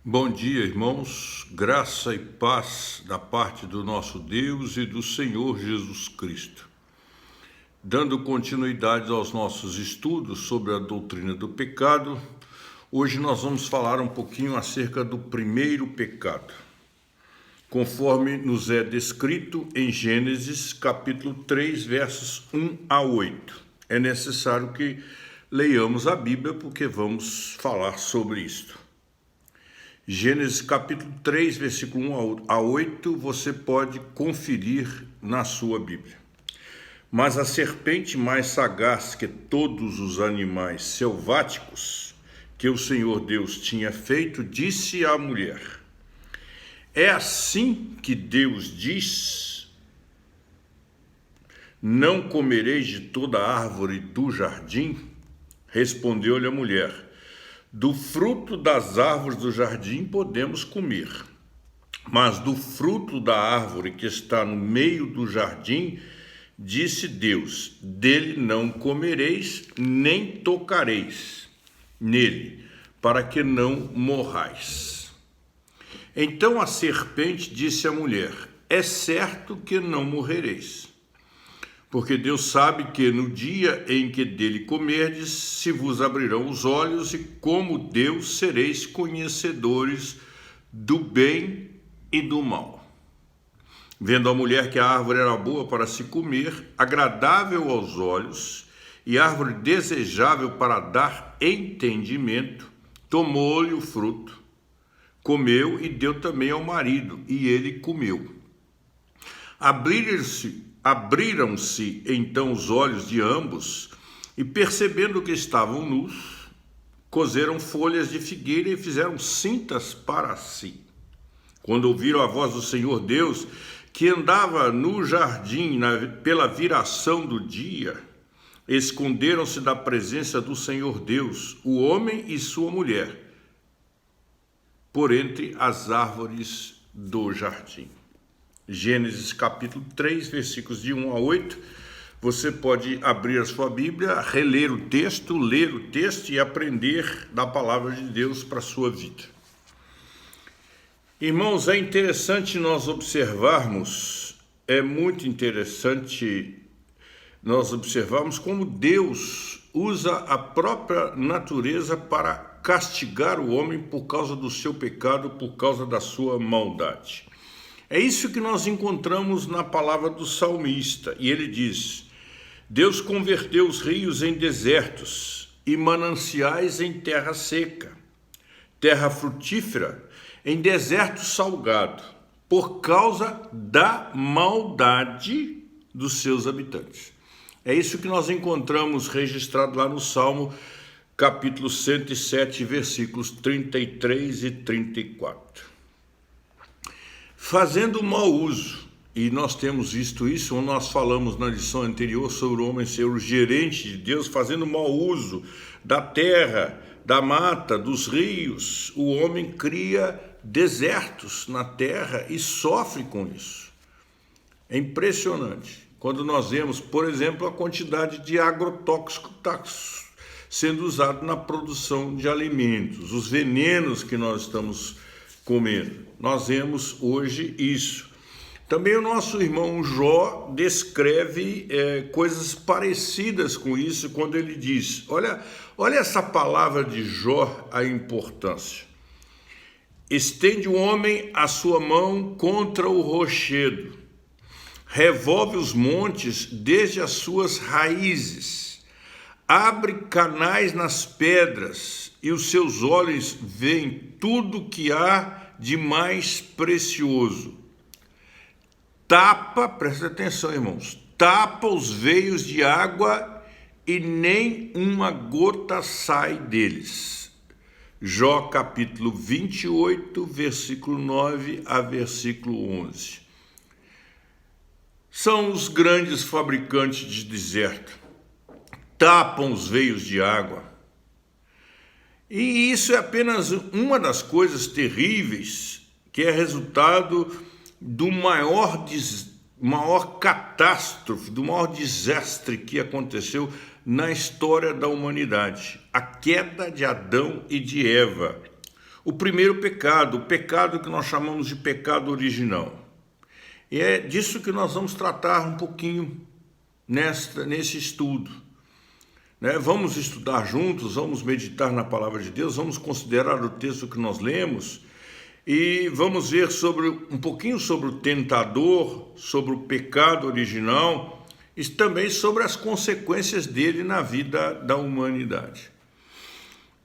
Bom dia, irmãos. Graça e paz da parte do nosso Deus e do Senhor Jesus Cristo. Dando continuidade aos nossos estudos sobre a doutrina do pecado, hoje nós vamos falar um pouquinho acerca do primeiro pecado, conforme nos é descrito em Gênesis capítulo 3, versos 1 a 8. É necessário que leiamos a Bíblia porque vamos falar sobre isto. Gênesis capítulo 3, versículo 1 a 8, você pode conferir na sua Bíblia. Mas a serpente mais sagaz que todos os animais selváticos que o Senhor Deus tinha feito, disse à mulher: é assim que Deus diz: não comereis de toda árvore do jardim? Respondeu-lhe a mulher: do fruto das árvores do jardim podemos comer, mas do fruto da árvore que está no meio do jardim, disse Deus: dele não comereis, nem tocareis nele, para que não morrais. Então a serpente disse à mulher: é certo que não morrereis, porque Deus sabe que no dia em que dele comerdes, se vos abrirão os olhos, e como Deus sereis conhecedores do bem e do mal. Vendo a mulher que a árvore era boa para se comer, agradável aos olhos, e árvore desejável para dar entendimento, tomou-lhe o fruto, comeu e deu também ao marido, e ele comeu. Abriram-se então os olhos de ambos, e percebendo que estavam nus, coseram folhas de figueira e fizeram cintas para si. Quando ouviram a voz do Senhor Deus, que andava no jardim pela viração do dia, esconderam-se da presença do Senhor Deus, o homem e sua mulher, por entre as árvores do jardim. Gênesis capítulo 3, versículos de 1 a 8. Você pode abrir a sua Bíblia, reler o texto, ler o texto e aprender da palavra de Deus para a sua vida. Irmãos, é interessante nós observarmos, é muito interessante nós observarmos como Deus usa a própria natureza para castigar o homem por causa do seu pecado, por causa da sua maldade. É isso que nós encontramos na palavra do salmista, e ele diz: Deus converteu os rios em desertos e mananciais em terra seca, terra frutífera em deserto salgado, por causa da maldade dos seus habitantes. É isso que nós encontramos registrado lá no Salmo capítulo 107, versículos 33 e 34. Fazendo mau uso, e nós temos visto isso, nós falamos na lição anterior sobre o homem ser o gerente de Deus, fazendo mau uso da terra, da mata, dos rios. O homem cria desertos na terra e sofre com isso. É impressionante. Quando nós vemos, por exemplo, a quantidade de agrotóxico que está sendo usado na produção de alimentos, os venenos que nós estamos comendo. Nós vemos hoje isso. Também o nosso irmão Jó descreve coisas parecidas com isso quando ele diz, olha essa palavra de Jó, a importância. Estende o homem a sua mão contra o rochedo, revolve os montes desde as suas raízes, abre canais nas pedras, e os seus olhos veem tudo que há de mais precioso. Tapa, presta atenção, irmãos, tapa os veios de água e nem uma gota sai deles. Jó capítulo 28, versículo 9 a versículo 11. São os grandes fabricantes de deserto. Tapam os veios de água. E isso é apenas uma das coisas terríveis que é resultado do maior catástrofe, do maior desastre que aconteceu na história da humanidade, a queda de Adão e de Eva. o primeiro pecado, o pecado que nós chamamos de pecado original. E é disso que nós vamos tratar um pouquinho nesse estudo. Vamos estudar juntos, vamos meditar na palavra de Deus, vamos considerar o texto que nós lemos e vamos ver um pouquinho sobre o tentador, sobre o pecado original e também sobre as consequências dele na vida da humanidade.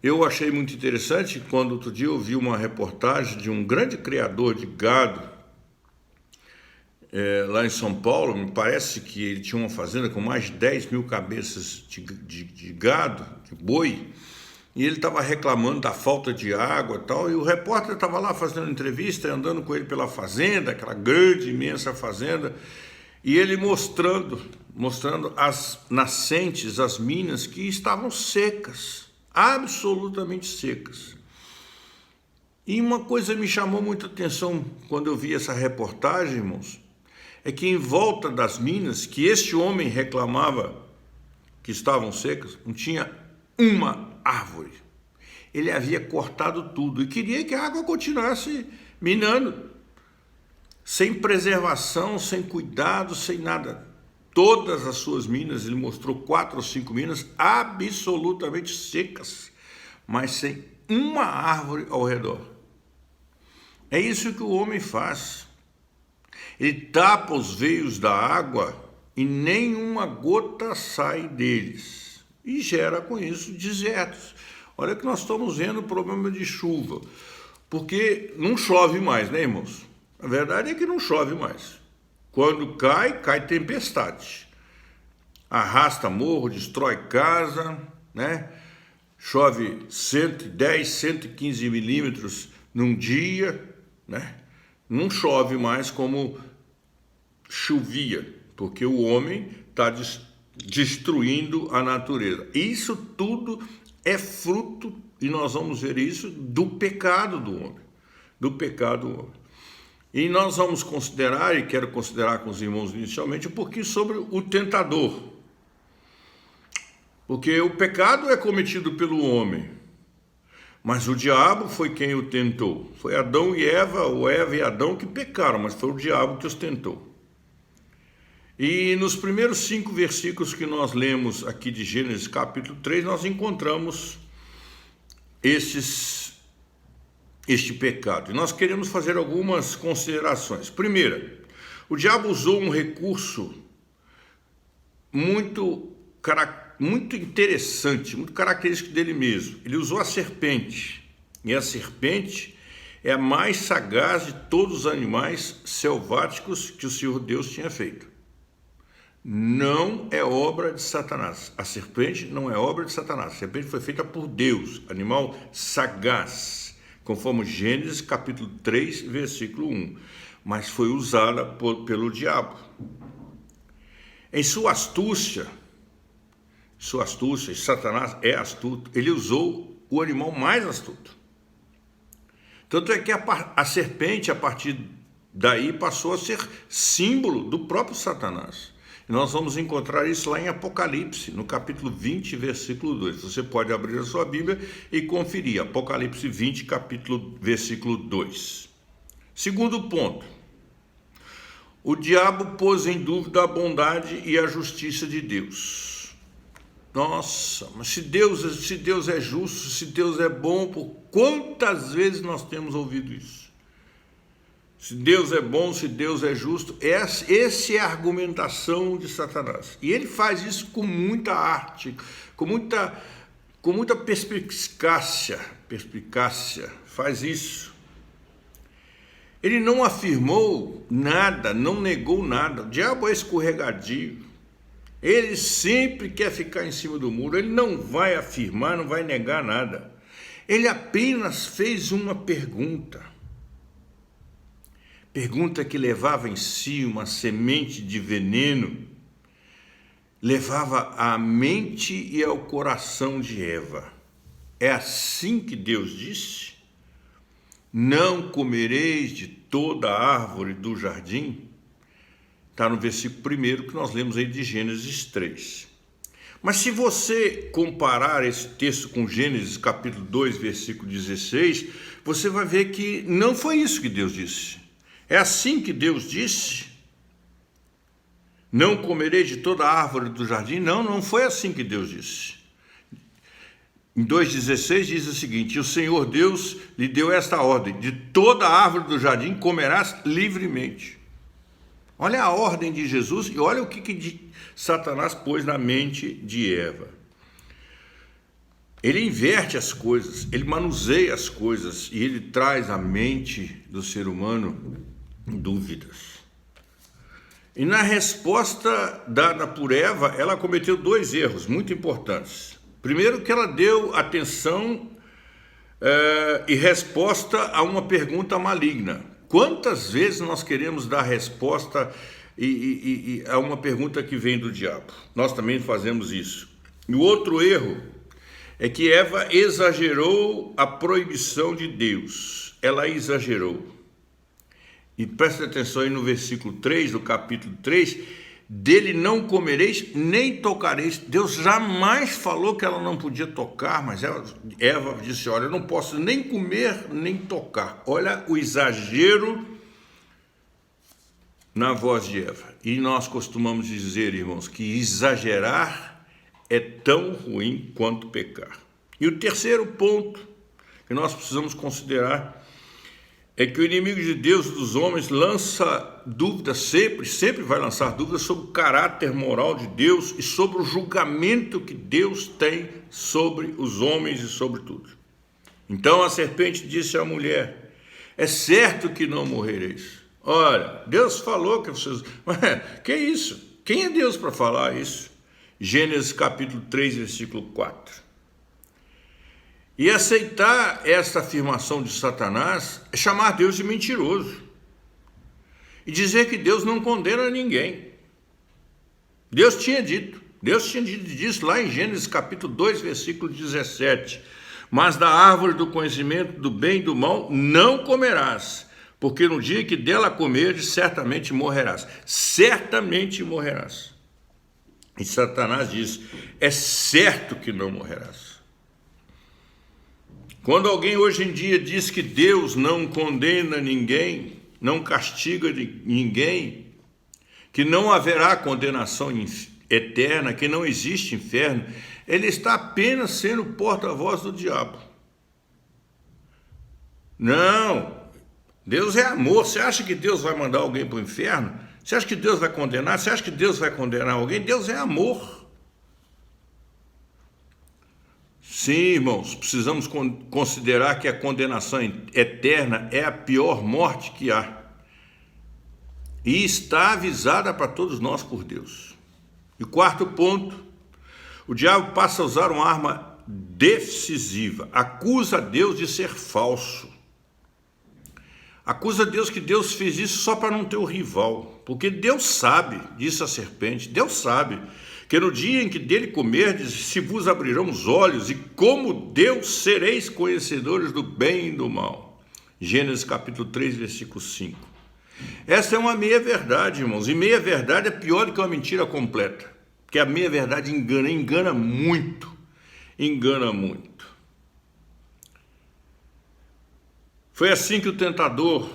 Eu achei muito interessante quando outro dia eu vi uma reportagem de um grande criador de gado lá em São Paulo. Me parece que ele tinha uma fazenda com mais de 10 mil cabeças de gado, de boi, e ele estava reclamando da falta de água e tal, e o repórter estava lá fazendo entrevista, andando com ele pela fazenda, aquela grande, imensa fazenda, e ele mostrando as nascentes, as minas que estavam secas, absolutamente secas. E uma coisa me chamou muita atenção quando eu vi essa reportagem, irmãos, é que em volta das minas que este homem reclamava que estavam secas, não tinha uma árvore. Ele havia cortado tudo e queria que a água continuasse minando, sem preservação, sem cuidado, sem nada. Todas as suas minas, ele mostrou 4 ou 5 minas absolutamente secas, mas sem uma árvore ao redor. É isso que o homem faz. Ele tapa os veios da água e nenhuma gota sai deles. E gera com isso desertos. Olha que nós estamos vendo o problema de chuva. Porque não chove mais, né, irmãos? A verdade é que não chove mais. Quando cai tempestade. Arrasta morro, destrói casa, né? Chove 110, 115 milímetros num dia, né? Não chove mais como chovia, porque o homem está destruindo a natureza. Isso tudo é fruto, e nós vamos ver isso, do pecado do homem. Do pecado do homem. E nós vamos considerar, e quero considerar com os irmãos inicialmente, um pouquinho sobre o tentador. Porque o pecado é cometido pelo homem, mas o diabo foi quem o tentou. Foi Adão e Eva, ou Eva e Adão que pecaram, mas foi o diabo que os tentou. E nos primeiros 5 versículos que nós lemos aqui de Gênesis capítulo 3, nós encontramos este pecado. E nós queremos fazer algumas considerações. Primeira, o diabo usou um recurso muito interessante, muito característico dele mesmo. Ele usou a serpente, e a serpente é a mais sagaz de todos os animais selváticos que o Senhor Deus tinha feito. Não é obra de Satanás. A serpente não é obra de Satanás. A serpente foi feita por Deus, animal sagaz, conforme Gênesis capítulo 3, versículo 1. Mas foi usada pelo diabo. Em sua astúcia, Satanás é astuto, ele usou o animal mais astuto. Tanto é que a serpente, a partir daí, passou a ser símbolo do próprio Satanás. E nós vamos encontrar isso lá em Apocalipse, no capítulo 20, versículo 2. Você pode abrir a sua Bíblia e conferir. Apocalipse 20, versículo 2. Segundo ponto. O diabo pôs em dúvida a bondade e a justiça de Deus. Nossa, mas se Deus é justo, se Deus é bom, por quantas vezes nós temos ouvido isso? Se Deus é bom, se Deus é justo, essa é a argumentação de Satanás. E ele faz isso com muita arte, com muita perspicácia, faz isso. Ele não afirmou nada, não negou nada. O diabo é escorregadio. Ele sempre quer ficar em cima do muro. Ele não vai afirmar, não vai negar nada. Ele apenas fez uma pergunta. Pergunta que levava em si uma semente de veneno, levava à mente e ao coração de Eva. É assim que Deus disse? Não comereis de toda a árvore do jardim? Está no versículo 1 que nós lemos aí de Gênesis 3. Mas se você comparar esse texto com Gênesis capítulo 2, versículo 16, você vai ver que não foi isso que Deus disse. É assim que Deus disse: não comerei de toda a árvore do jardim? Não foi assim que Deus disse. Em 2,16 diz o seguinte: e o Senhor Deus lhe deu esta ordem: de toda a árvore do jardim comerás livremente. Olha a ordem de Jesus e olha o que Satanás pôs na mente de Eva. Ele inverte as coisas, ele manuseia as coisas e ele traz à mente do ser humano dúvidas. E na resposta dada por Eva, ela cometeu 2 erros muito importantes. Primeiro, que ela deu atenção e resposta a uma pergunta maligna. Quantas vezes nós queremos dar resposta a uma pergunta que vem do diabo? Nós também fazemos isso. E o outro erro é que Eva exagerou a proibição de Deus. Ela exagerou. E presta atenção aí no versículo 3 do capítulo 3, dele não comereis nem tocareis. Deus jamais falou que ela não podia tocar, mas Eva disse: olha, eu não posso nem comer nem tocar. Olha o exagero na voz de Eva. E nós costumamos dizer, irmãos, que exagerar é tão ruim quanto pecar. E o terceiro ponto que nós precisamos considerar é que o inimigo de Deus, dos homens, lança dúvidas sempre vai lançar dúvidas sobre o caráter moral de Deus e sobre o julgamento que Deus tem sobre os homens e sobre tudo. Então a serpente disse à mulher: é certo que não morrereis. Olha, Deus falou que vocês... que isso? Quem é Deus para falar isso? Gênesis capítulo 3, versículo 4. E aceitar essa afirmação de Satanás é chamar Deus de mentiroso e dizer que Deus não condena ninguém. Deus tinha dito disso lá em Gênesis capítulo 2, versículo 17. Mas da árvore do conhecimento do bem e do mal não comerás, porque no dia que dela comeres, certamente morrerás. Certamente morrerás. E Satanás diz: é certo que não morrerás. Quando alguém hoje em dia diz que Deus não condena ninguém, não castiga ninguém, que não haverá condenação eterna, que não existe inferno, ele está apenas sendo porta-voz do diabo. Não, Deus é amor. Você acha que Deus vai mandar alguém para o inferno? Você acha que Deus vai condenar? Você acha que Deus vai condenar alguém? Deus é amor. Sim, irmãos, precisamos considerar que a condenação eterna é a pior morte que há. E está avisada para todos nós por Deus. E o quarto ponto: o diabo passa a usar uma arma decisiva. Acusa Deus de ser falso. Acusa Deus que Deus fez isso só para não ter o rival. Porque Deus sabe, disse a serpente, Deus sabe que no dia em que dele comerdes, se vos abrirão os olhos, e como Deus sereis conhecedores do bem e do mal. Gênesis capítulo 3, versículo 5. Essa é uma meia-verdade, irmãos, e meia-verdade é pior do que uma mentira completa, porque a meia-verdade engana muito, engana muito. Foi assim que o tentador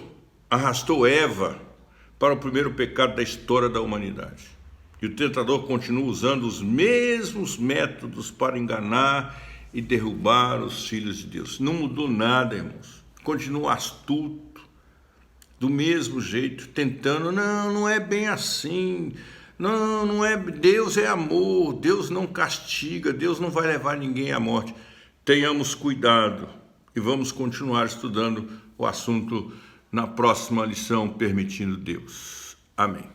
arrastou Eva para o primeiro pecado da história da humanidade. E o tentador continua usando os mesmos métodos para enganar e derrubar os filhos de Deus. Não mudou nada, irmãos. Continua astuto, do mesmo jeito, tentando: não é bem assim. Não é. Deus é amor, Deus não castiga, Deus não vai levar ninguém à morte. Tenhamos cuidado e vamos continuar estudando o assunto na próxima lição, permitindo Deus. Amém.